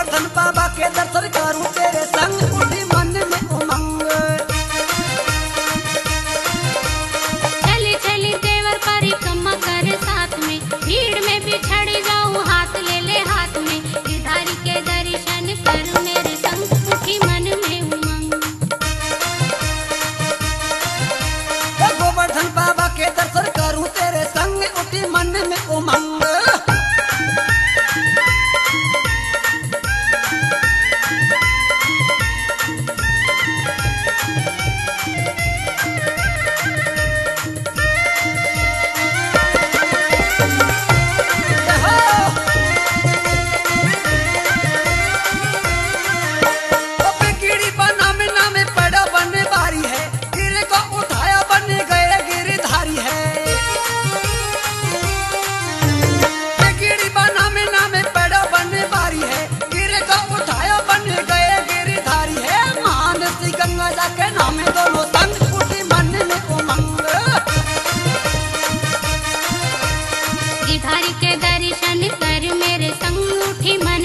गोवर्धन बाबा के दर्शन करूं तेरे संग, उठी मन में उमंग। चली चली देवर परिक्रमा कर साथ में, भीड़ में बिछड़ जाऊं हाथ ले ले हाथ में, गिरधारी के दर्शन कर मेरे संग, उठी मन में उमंग। गोवर्धन बाबा के दर्शन करूं तेरे संग, उठी मन में उमंग। के नाम दोनों संग, उठी मन में उमंग। गिरधारी के दर्शन कर मेरे संग, उठी मन